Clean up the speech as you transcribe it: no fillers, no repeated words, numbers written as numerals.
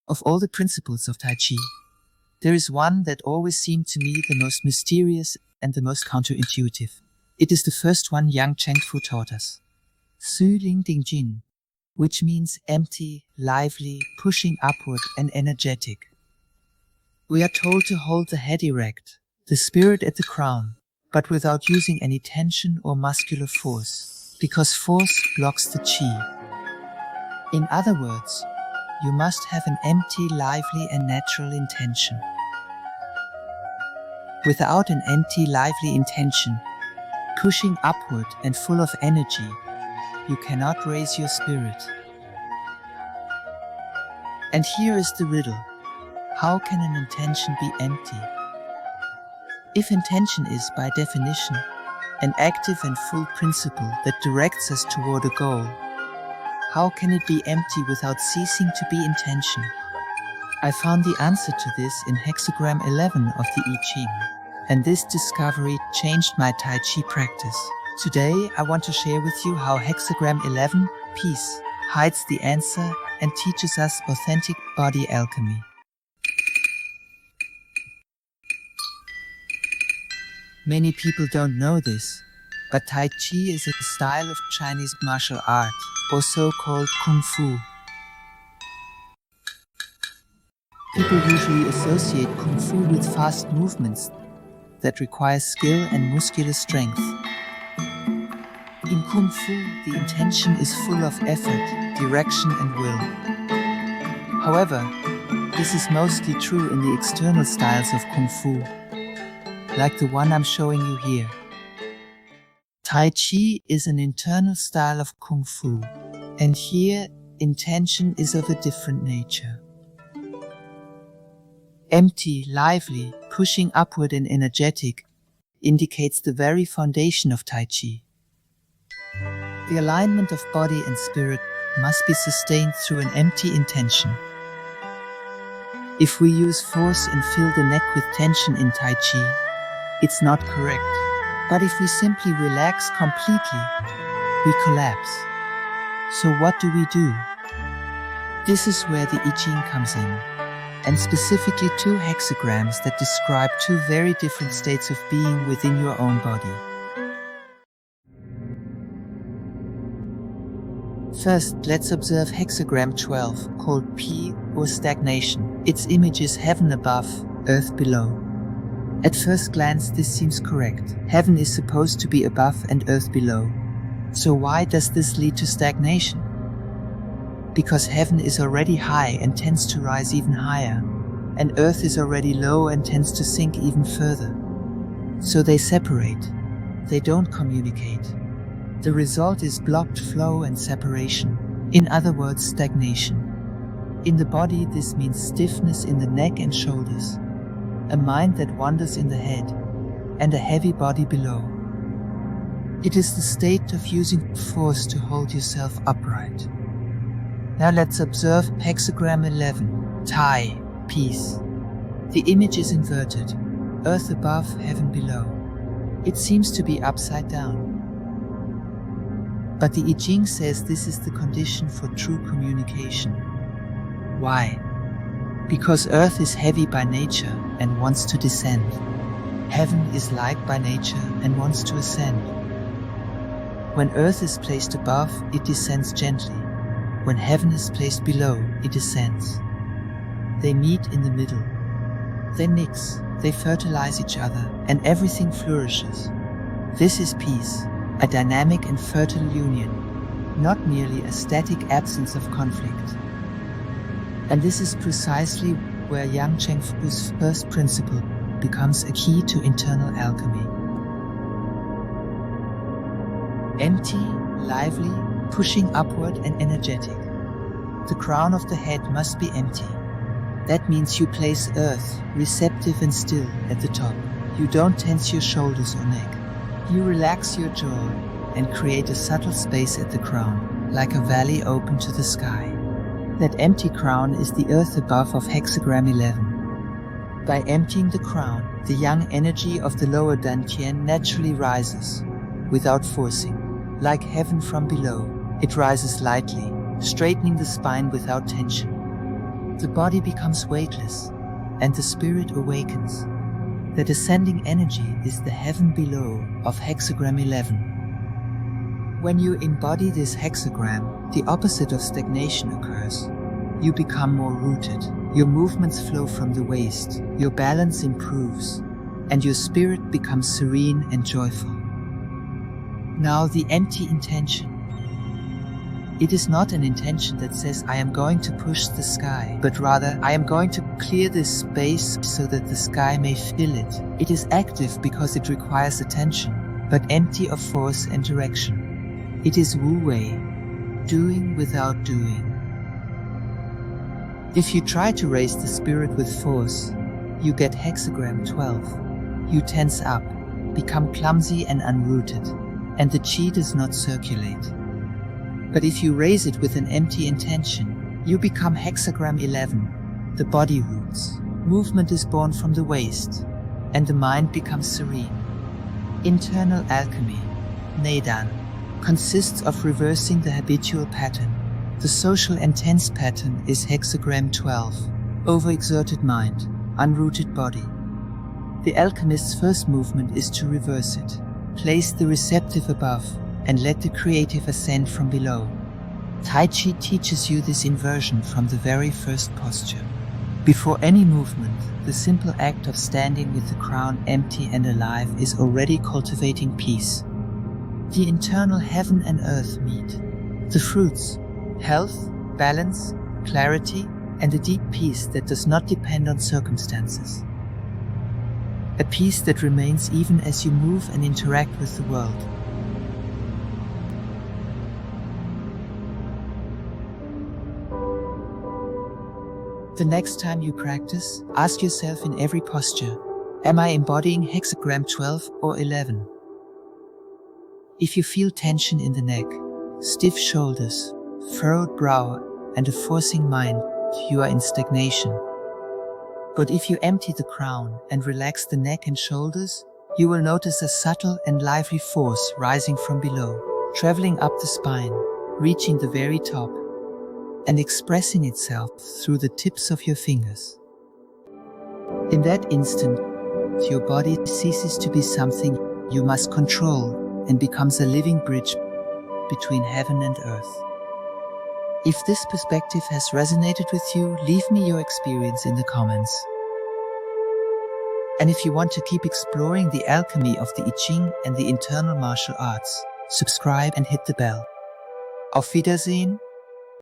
Of all the principles of Tai Chi, there is one that always seemed to me the most mysterious and the most counterintuitive. It is the first one Yang Chengfu taught us, Su Ling Ding Jin, which means empty, lively, pushing upward and energetic. We are told to hold the head erect, the spirit at the crown, but without using any tension or muscular force, because force blocks the Qi. In other words, you must have an empty, lively and natural intention. Without an empty, lively intention, pushing upward and full of energy, you cannot raise your spirit. And here is the riddle. How can an intention be empty? If intention is, by definition, an active and full principle that directs us toward a goal, how can it be empty without ceasing to be intention? I found the answer to this in hexagram 11 of the I Ching, and this discovery changed my Tai Chi practice. Today, I want to share with you how hexagram 11, peace, hides the answer and teaches us authentic body alchemy. Many people don't know this, but Tai Chi is a style of Chinese martial art, or so-called Kung Fu. People usually associate Kung Fu with fast movements that require skill and muscular strength. In Kung Fu, the intention is full of effort, direction and will. However, this is mostly true in the external styles of Kung Fu, like the one I'm showing you here. Tai Chi is an internal style of Kung Fu, and here intention is of a different nature. Empty, lively, pushing upward and energetic indicates the very foundation of Tai Chi. The alignment of body and spirit must be sustained through an empty intention. If we use force and fill the neck with tension in Tai Chi, it's not correct. But if we simply relax completely, we collapse. So what do we do? This is where the I Ching comes in, and specifically 2 hexagrams that describe 2 very different states of being within your own body. First, let's observe hexagram 12, called Pi or stagnation. Its image is heaven above, earth below. At first glance, this seems correct. Heaven is supposed to be above and earth below. So why does this lead to stagnation? Because heaven is already high and tends to rise even higher, and earth is already low and tends to sink even further. So they separate. They don't communicate. The result is blocked flow and separation. In other words, stagnation. In the body, this means stiffness in the neck and shoulders, a mind that wanders in the head, and a heavy body below. It is the state of using force to hold yourself upright. Now let's observe hexagram 11, Tai, peace. The image is inverted, earth above, heaven below. It seems to be upside down. But the I Ching says this is the condition for true communication. Why? Because earth is heavy by nature and wants to descend. Heaven is light by nature and wants to ascend. When earth is placed above, it descends gently. When heaven is placed below, it ascends. They meet in the middle. They mix, they fertilize each other, and everything flourishes. This is peace, a dynamic and fertile union, not merely a static absence of conflict. And this is precisely where Yang Chengfu's first principle becomes a key to internal alchemy. Empty, lively, pushing upward and energetic. The crown of the head must be empty. That means you place earth, receptive and still, at the top. You don't tense your shoulders or neck. You relax your jaw and create a subtle space at the crown, like a valley open to the sky. That empty crown is the earth above of hexagram 11. By emptying the crown, the yang energy of the lower dantian naturally rises, without forcing. Like heaven from below, it rises lightly, straightening the spine without tension. The body becomes weightless, and the spirit awakens. The descending energy is the heaven below of hexagram 11. When you embody this hexagram, the opposite of stagnation occurs. You become more rooted, your movements flow from the waist, your balance improves, and your spirit becomes serene and joyful. Now the empty intention. It is not an intention that says I am going to push the sky, but rather I am going to clear this space so that the sky may fill it. It is active because it requires attention, but empty of force and direction. It is Wu Wei, doing without doing. If you try to raise the spirit with force, you get hexagram 12. You tense up, become clumsy and unrooted, and the chi does not circulate. But if you raise it with an empty intention, you become hexagram 11. The body roots. Movement is born from the waist, and the mind becomes serene. Internal alchemy, Neidan, consists of reversing the habitual pattern. The social and tense pattern is hexagram 12. Overexerted mind, unrooted body. The alchemist's first movement is to reverse it. Place the receptive above, and let the creative ascend from below. Tai Chi teaches you this inversion from the very first posture. Before any movement, the simple act of standing with the crown empty and alive is already cultivating peace. The internal heaven and earth meet. The fruits, health, balance, clarity, and a deep peace that does not depend on circumstances. A peace that remains even as you move and interact with the world. The next time you practice, ask yourself in every posture, am I embodying hexagram 12 or 11? If you feel tension in the neck, stiff shoulders, furrowed brow, and a forcing mind, you are in stagnation. But if you empty the crown and relax the neck and shoulders, you will notice a subtle and lively force rising from below, traveling up the spine, reaching the very top, and expressing itself through the tips of your fingers. In that instant, your body ceases to be something you must control and becomes a living bridge between heaven and earth. If this perspective has resonated with you, leave me your experience in the comments. And if you want to keep exploring the alchemy of the I Ching and the internal martial arts, subscribe and hit the bell. Auf Wiedersehen.